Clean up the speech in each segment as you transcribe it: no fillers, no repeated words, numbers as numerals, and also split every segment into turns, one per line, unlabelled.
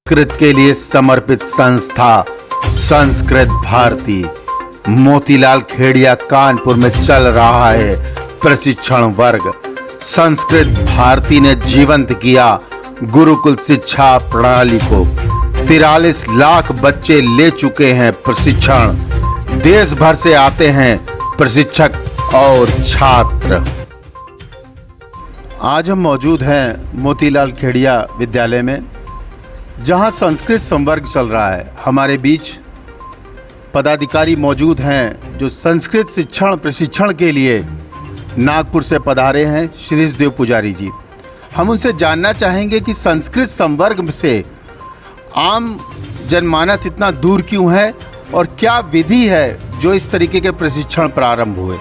संस्कृत के लिए समर्पित संस्था संस्कृत भारती मोतीलाल खेड़िया कानपुर में चल रहा है प्रशिक्षण वर्ग। संस्कृत भारती ने जीवंत किया गुरुकुल शिक्षा प्रणाली को। 43 लाख बच्चे ले चुके हैं प्रशिक्षण। देश भर से आते हैं प्रशिक्षक और छात्र। आज हम मौजूद हैं मोतीलाल खेड़िया विद्यालय में, जहां संस्कृत संवर्ग चल रहा है। हमारे बीच पदाधिकारी मौजूद हैं जो संस्कृत शिक्षण प्रशिक्षण के लिए नागपुर से पधारे हैं, श्रीश देव पुजारी जी। हम उनसे जानना चाहेंगे कि संस्कृत संवर्ग से आम जनमानस इतना दूर क्यों है और क्या विधि है जो इस तरीके के प्रशिक्षण प्रारंभ हुए।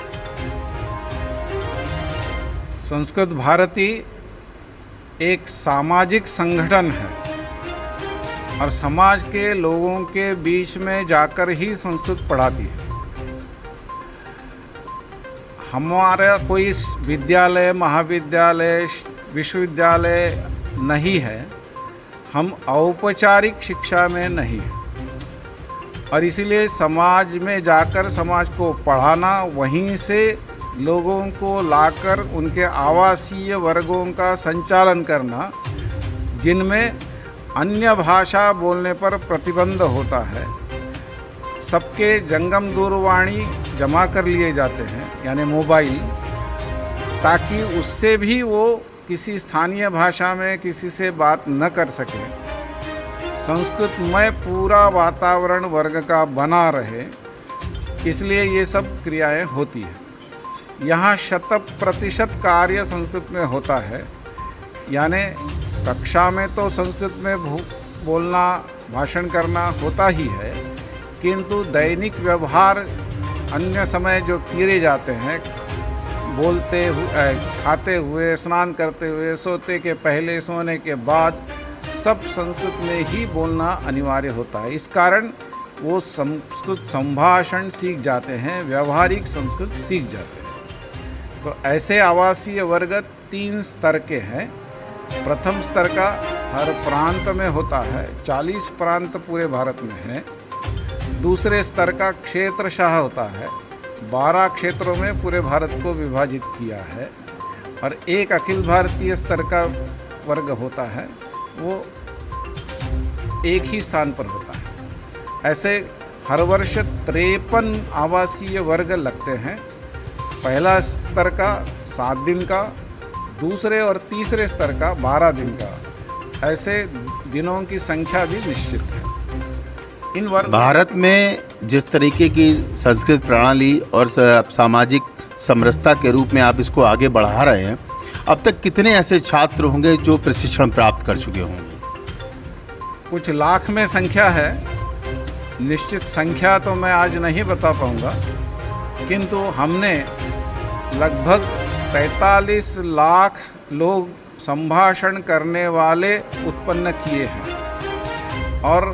संस्कृत भारती एक सामाजिक संगठन है और समाज के लोगों के बीच में जाकर ही संस्कृत पढ़ाती है। हमारा कोई विद्यालय, महाविद्यालय, विश्वविद्यालय नहीं है। हम औपचारिक शिक्षा में नहीं हैं और इसीलिए समाज में जाकर समाज को पढ़ाना, वहीं से लोगों को लाकर उनके आवासीय वर्गों का संचालन करना, जिनमें अन्य भाषा बोलने पर प्रतिबंध होता है। सबके जंगम दूरवाणी जमा कर लिए जाते हैं, यानी मोबाइल, ताकि उससे भी वो किसी स्थानीय भाषा में किसी से बात न कर सके। संस्कृत में पूरा वातावरण वर्ग का बना रहे, इसलिए ये सब क्रियाएं होती हैं। यहाँ 100% कार्य संस्कृत में होता है, यानी कक्षा में तो संस्कृत में बोलना, भाषण करना होता ही है, किंतु दैनिक व्यवहार अन्य समय जो किए जाते हैं, बोलते हुए, खाते हुए, स्नान करते हुए, सोते के पहले, सोने के बाद, सब संस्कृत में ही बोलना अनिवार्य होता है। इस कारण वो संस्कृत संभाषण सीख जाते हैं, व्यवहारिक संस्कृत सीख जाते हैं। तो ऐसे आवासीय वर्ग 3 स्तर के हैं। प्रथम स्तर का हर प्रांत में होता है, 40 प्रांत पूरे भारत में हैं। दूसरे स्तर का क्षेत्रशाह होता है, 12 क्षेत्रों में पूरे भारत को विभाजित किया है। और एक अखिल भारतीय स्तर का वर्ग होता है, वो एक ही स्थान पर होता है। ऐसे हर वर्ष 53 आवासीय वर्ग लगते हैं। पहला स्तर का 7 दिन का, दूसरे और तीसरे स्तर का 12 दिन का। ऐसे दिनों की संख्या भी निश्चित है। इन वर्ग
भारत में जिस तरीके की संस्कृत प्रणाली और सामाजिक समरसता के रूप में आप इसको आगे बढ़ा रहे हैं, अब तक कितने ऐसे छात्र होंगे जो प्रशिक्षण प्राप्त कर चुके होंगे?
कुछ लाख में संख्या है। निश्चित संख्या तो मैं आज नहीं बता पाऊंगा, किंतु हमने लगभग 45 लाख लोग संभाषण करने वाले उत्पन्न किए हैं और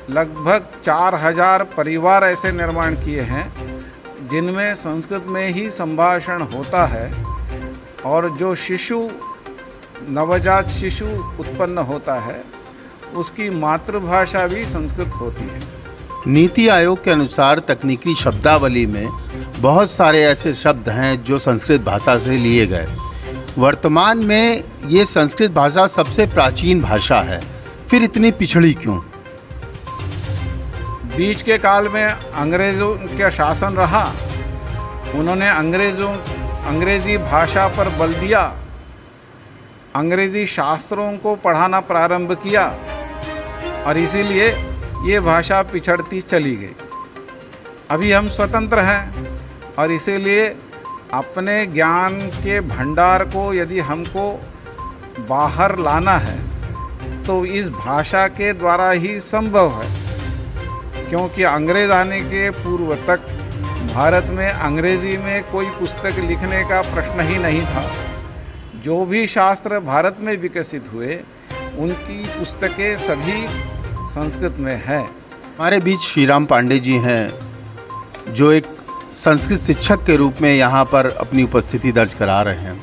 लगभग 4000 परिवार ऐसे निर्माण किए हैं जिनमें संस्कृत में ही संभाषण होता है। और जो शिशु, नवजात शिशु उत्पन्न होता है, उसकी मातृभाषा भी संस्कृत होती है।
नीति आयोग के अनुसार तकनीकी शब्दावली में बहुत सारे ऐसे शब्द हैं जो संस्कृत भाषा से लिए गए। वर्तमान में ये संस्कृत भाषा सबसे प्राचीन भाषा है, फिर इतनी पिछड़ी क्यों?
बीच के काल में अंग्रेज़ों का शासन रहा, उन्होंने अंग्रेज़ी भाषा पर बल दिया, अंग्रेज़ी शास्त्रों को पढ़ाना प्रारंभ किया और इसीलिए ये भाषा पिछड़ती चली गई। अभी हम स्वतंत्र हैं और इसीलिए अपने ज्ञान के भंडार को यदि हमको बाहर लाना है तो इस भाषा के द्वारा ही संभव है, क्योंकि अंग्रेज़ आने के पूर्व तक भारत में अंग्रेज़ी में कोई पुस्तक लिखने का प्रश्न ही नहीं था। जो भी शास्त्र भारत में विकसित हुए, उनकी पुस्तकें सभी संस्कृत में है।
हमारे बीच श्रीराम पांडे जी हैं, जो एक संस्कृत शिक्षक के रूप में यहाँ पर अपनी उपस्थिति दर्ज करा रहे हैं।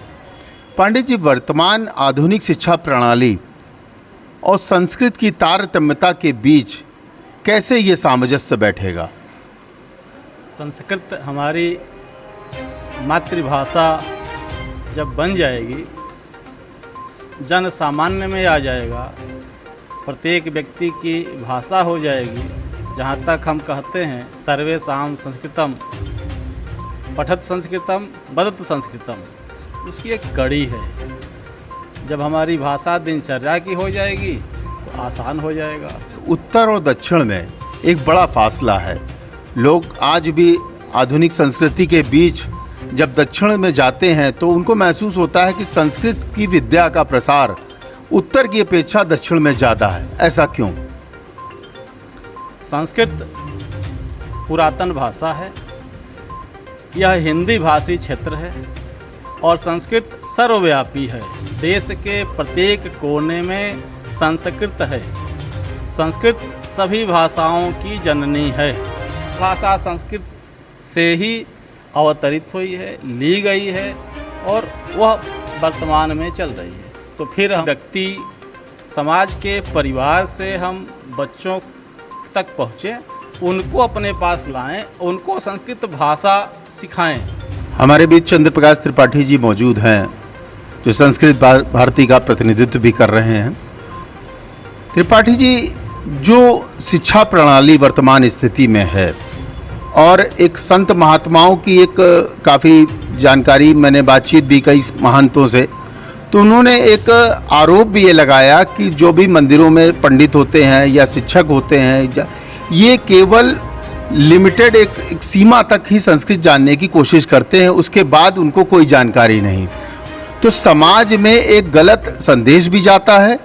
पांडे जी, वर्तमान आधुनिक शिक्षा प्रणाली और संस्कृत की तारतम्यता के बीच कैसे ये सामंजस्य बैठेगा?
संस्कृत हमारी मातृभाषा जब बन जाएगी, जन सामान्य में आ जाएगा, प्रत्येक व्यक्ति की भाषा हो जाएगी। जहाँ तक हम कहते हैं सर्वेषां संस्कृतम पठत संस्कृतम वदत संस्कृतम, उसकी एक कड़ी है। जब हमारी भाषा दिनचर्या की हो जाएगी तो आसान हो जाएगा।
उत्तर और दक्षिण में एक बड़ा फासला है। लोग आज भी आधुनिक संस्कृति के बीच जब दक्षिण में जाते हैं तो उनको महसूस होता है कि संस्कृत की विद्या का प्रसार उत्तर की अपेक्षा दक्षिण में ज़्यादा है। ऐसा क्यों?
संस्कृत पुरातन भाषा है, यह हिंदी भाषी क्षेत्र है और संस्कृत सर्वव्यापी है। देश के प्रत्येक कोने में संस्कृत है। संस्कृत सभी भाषाओं की जननी है। भाषा संस्कृत से ही अवतरित हुई है, ली गई है और वह वर्तमान में चल रही है। तो फिर हम व्यक्ति समाज के परिवार से हम बच्चों तक पहुँचे, उनको अपने पास लाएं, उनको संस्कृत भाषा सिखाएं।
हमारे बीच चंद्र प्रकाश त्रिपाठी जी मौजूद हैं जो संस्कृत भारती का प्रतिनिधित्व भी कर रहे हैं। त्रिपाठी जी, जो शिक्षा प्रणाली वर्तमान स्थिति में है और एक संत महात्माओं की एक काफ़ी जानकारी, मैंने बातचीत भी कई महंतों से, तो उन्होंने एक आरोप भी ये लगाया कि जो भी मंदिरों में पंडित होते हैं या शिक्षक होते हैं, ये केवल लिमिटेड एक सीमा तक ही संस्कृत जानने की कोशिश करते हैं, उसके बाद उनको कोई जानकारी नहीं। तो समाज में एक गलत संदेश भी जाता है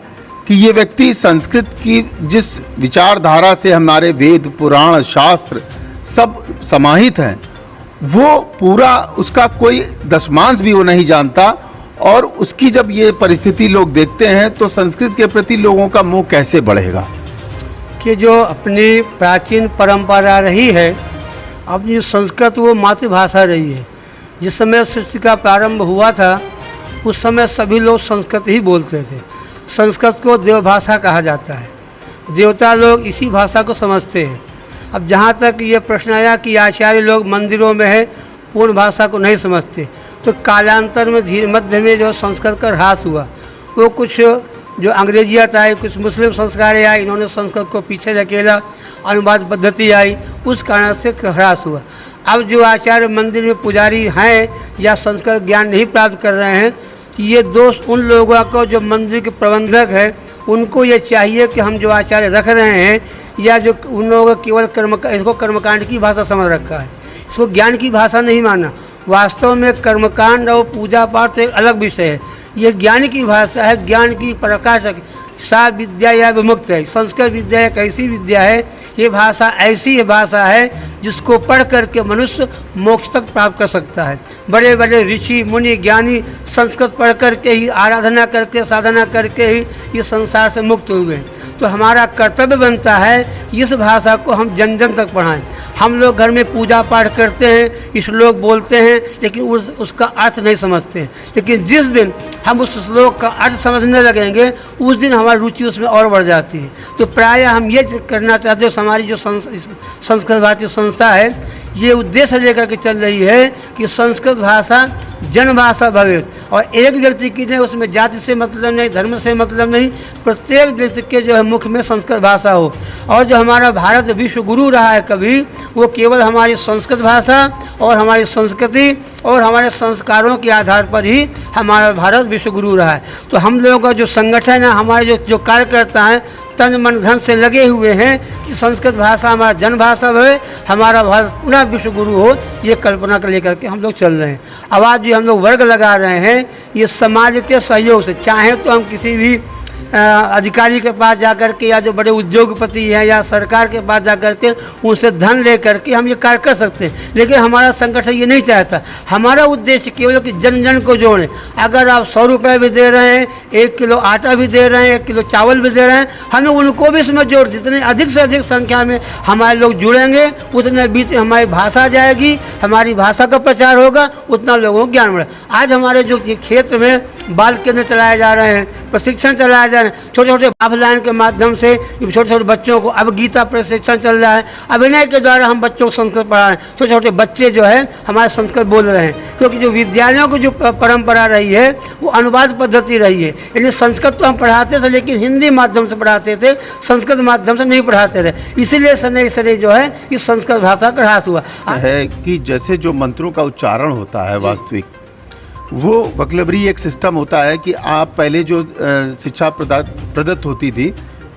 कि ये व्यक्ति संस्कृत की जिस विचारधारा से हमारे वेद पुराण शास्त्र सब समाहित हैं, वो पूरा उसका कोई दशमांश भी वो नहीं जानता। और उसकी जब ये परिस्थिति लोग देखते हैं तो संस्कृत के प्रति लोगों का मोह कैसे बढ़ेगा?
कि जो अपनी प्राचीन परंपरा रही है, अपनी संस्कृत वो मातृभाषा रही है। जिस समय सृष्टि का प्रारंभ हुआ था उस समय सभी लोग संस्कृत ही बोलते थे। संस्कृत को देवभाषा कहा जाता है। देवता लोग इसी भाषा को समझते हैं। अब जहाँ तक ये प्रश्न आया कि आचार्य लोग मंदिरों में है, पूर्ण भाषा को नहीं समझते, तो कालांतर में धीरे मध्य में जो संस्कृत का ह्रास हुआ, वो कुछ जो अंग्रेजियत आई, कुछ मुस्लिम संस्कारें आई, इन्होंने संस्कृत को पीछे धकेला, अनुवाद पद्धति आई, उस कारण से ह्रास हुआ। अब जो आचार्य मंदिर में पुजारी हैं या संस्कृत ज्ञान नहीं प्राप्त कर रहे हैं, ये दोष उन लोगों को जो मंदिर के प्रबंधक है उनको ये चाहिए कि हम जो आचार्य रख रहे हैं या जो उन लोगों को केवल इसको कर्मकांड की भाषा समझ रखा है, इसको ज्ञान की भाषा नहीं माना। वास्तव में कर्मकांड और पूजा पाठ तो एक अलग विषय है, ये ज्ञान की भाषा है, ज्ञान की प्रकाशक। सा विद्या या विमुक्त है। संस्कृत विद्या एक ऐसी विद्या है, ये भाषा ऐसी भाषा है जिसको पढ़ करके मनुष्य मोक्ष तक प्राप्त कर सकता है। बड़े बड़े ऋषि मुनि ज्ञानी संस्कृत पढ़ करके ही, आराधना करके, साधना करके ही ये संसार से मुक्त हुए हैं। तो हमारा कर्तव्य बनता है इस भाषा को हम जन जन तक पढ़ाएं। हम लोग घर में पूजा पाठ करते हैं, श्लोक बोलते हैं, लेकिन उसका अर्थ नहीं समझते हैं। लेकिन जिस दिन हम उस श्लोक का अर्थ समझने लगेंगे उस दिन हमारी रुचि उसमें और बढ़ जाती है। तो प्रायः हम ये करना चाहते हैं, हमारी जो संस्कृत भारती संस्था है ये उद्देश्य लेकर के चल रही है कि संस्कृत भाषा जनभाषा भवे, और एक व्यक्ति की नहीं, उसमें जाति से मतलब नहीं, धर्म से मतलब नहीं, प्रत्येक व्यक्ति के जो है मुख में संस्कृत भाषा हो। और जो हमारा भारत विश्व गुरु रहा है कभी, वो केवल हमारी संस्कृत भाषा और हमारी संस्कृति और हमारे संस्कारों के आधार पर ही हमारा भारत विश्व गुरु रहा है। तो हम लोगों का जो संगठन है, हमारे जो कार्यकर्ता हैं, तन मन धन से लगे हुए हैं कि संस्कृत भाषा हमारा जनभाषा भवे, हमारा भारत पुनः विश्व गुरु हो, ये कल्पना कर लेकर के हम लोग चल रहे हैं। आवाज़ जो हम लोग वर्ग लगा रहे हैं ये समाज के सहयोग से, चाहे तो हम किसी भी अधिकारी के पास जाकर के या जो बड़े उद्योगपति हैं या सरकार के पास जाकर के उनसे धन ले करके हम ये कार्य कर सकते हैं, लेकिन हमारा संगठन ये नहीं चाहता। हमारा उद्देश्य केवल कि जन जन को जोड़ें। अगर आप 100 रुपये भी दे रहे हैं, 1 किलो आटा भी दे रहे हैं, 1 किलो चावल भी दे रहे हैं, हमें उनको भी इसमें जोड़, जितने अधिक से अधिक संख्या में हमारे लोग जुड़ेंगे उतने बीच हमारी भाषा जाएगी, हमारी भाषा का प्रचार होगा, उतना लोगों को ज्ञान मिलेगा। आज हमारे जो क्षेत्र में बाल केंद्र चलाए जा रहे हैं, प्रशिक्षण चलाया जा रहे हैं, छोटे छोटे ऑफलाइन के माध्यम से छोटे छोटे बच्चों को, अब गीता प्रशिक्षण चल रहा है, अभिनय के द्वारा हम बच्चों को संस्कृत पढ़ा रहे हैं। छोटे छोटे बच्चे जो है हमारे संस्कृत बोल रहे हैं, क्योंकि जो विद्यालयों की जो परंपरा रही है वो अनुवाद पद्धति रही है। यानी संस्कृत तो हम पढ़ाते थे लेकिन हिंदी माध्यम से पढ़ाते थे, संस्कृत माध्यम से नहीं पढ़ाते थे। इसीलिए शनै शनै जो है इस संस्कृत भाषा का ह्रास हुआ
है कि जैसे जो मंत्रों का उच्चारण होता है वास्तविक, वो वक्लवरी एक सिस्टम होता है कि आप पहले जो शिक्षा प्रदत्त होती थी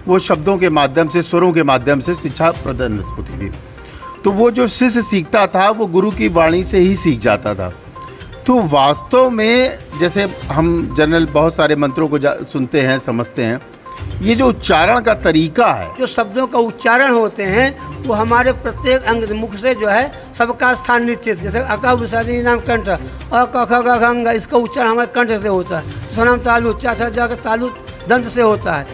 वो शब्दों के माध्यम से, स्वरों के माध्यम से शिक्षा प्रदत्त होती थी। तो वो जो शिष्य सीखता था वो गुरु की वाणी से ही सीख जाता था। तो वास्तव में जैसे हम जनरल बहुत सारे मंत्रों को सुनते हैं, समझते हैं, ये जो उच्चारण का तरीका है,
जो शब्दों का उच्चारण होते हैं वो हमारे प्रत्येक अंग मुख से जो है सबका स्थान निश्चित, जैसे अका विसर्जनी नाम कंठ, अ क ख ग घ ङ, इसका उच्चारण हमारे कंठ से होता है। स्वनाम तालु, चा जा का तालु दंत से होता है,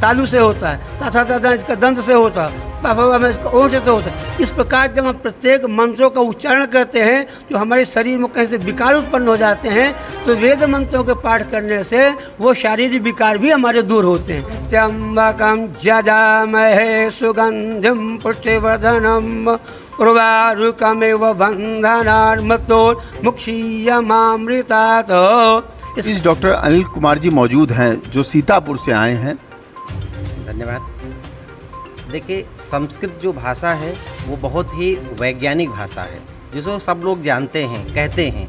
तालु से होता है, ता इसका दंत से होता है, में इसका ओठ से होता है। इस प्रकार जब हम प्रत्येक मंत्रों का उच्चारण करते हैं जो हमारे शरीर में कहीं से विकार उत्पन्न हो जाते हैं, तो वेद मंत्रों के पाठ करने से वो शारीरिक विकार भी हमारे दूर होते हैं। त्र्यंबकं यजामहे सुगंधिं पुष्टिवर्धनम् उर्वारुकमिव बन्धनान् मृत्योर्मुक्षीयमामृतात्।
इस डॉक्टर अनिल कुमार जी मौजूद हैं जो सीतापुर से आए हैं।
धन्यवाद। देखिए, संस्कृत जो भाषा है वो बहुत ही वैज्ञानिक भाषा है, जिसको सब लोग जानते हैं, कहते हैं,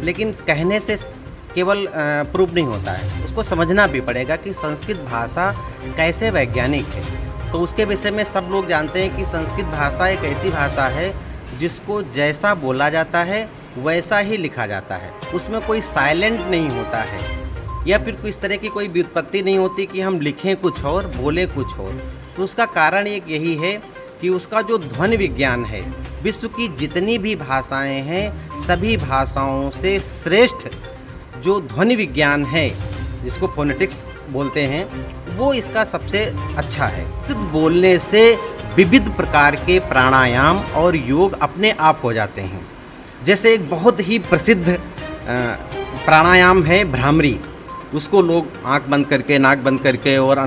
लेकिन कहने से केवल प्रूव नहीं होता है, उसको समझना भी पड़ेगा कि संस्कृत भाषा कैसे वैज्ञानिक है। तो उसके विषय में सब लोग जानते हैं कि संस्कृत भाषा एक ऐसी भाषा है जिसको जैसा बोला जाता है वैसा ही लिखा जाता है, उसमें कोई साइलेंट नहीं होता है या फिर कोई इस तरह की कोई व्युत्पत्ति नहीं होती कि हम लिखें कुछ और बोले कुछ और। तो उसका कारण एक यही है कि उसका जो ध्वनि विज्ञान है, विश्व की जितनी भी भाषाएं हैं सभी भाषाओं से श्रेष्ठ जो ध्वनि विज्ञान है, जिसको फोनेटिक्स बोलते हैं, वो इसका सबसे अच्छा है। बोलने से विविध प्रकार के प्राणायाम और योग अपने आप हो जाते हैं। जैसे एक बहुत ही प्रसिद्ध प्राणायाम है भ्रामरी, उसको लोग आंख बंद करके, नाक बंद करके और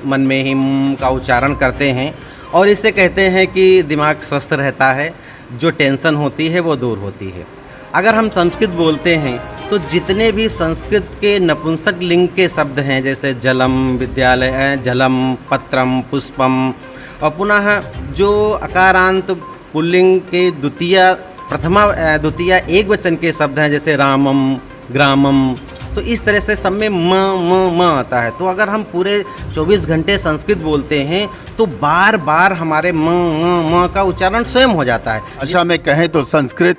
मन में ही का उच्चारण करते हैं और इससे कहते हैं कि दिमाग स्वस्थ रहता है, जो टेंशन होती है वो दूर होती है। अगर हम संस्कृत बोलते हैं तो जितने भी संस्कृत के नपुंसक लिंग के शब्द हैं, जैसे जलम, विद्यालय, जलम, पत्रम, पुष्पम, और पुनः जो अकारांत पुल्लिंग के द्वितीय एक वचन के शब्द हैं, जैसे रामम, ग्रामम, तो इस तरह से सब में म आता है। तो अगर हम पूरे 24 घंटे संस्कृत बोलते हैं तो बार बार हमारे म का उच्चारण स्वयं हो जाता है।
अच्छा, में कहें तो संस्कृत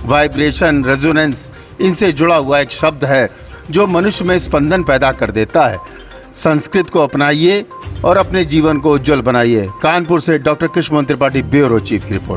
वाइब्रेशन, रेजोनेंस, इनसे जुड़ा हुआ एक शब्द है जो मनुष्य में स्पंदन पैदा कर देता है। संस्कृत को अपनाइए और अपने जीवन को उज्जवल बनाइए। कानपुर से doctor Krishna Tripathi, bureau chief की रिपोर्ट।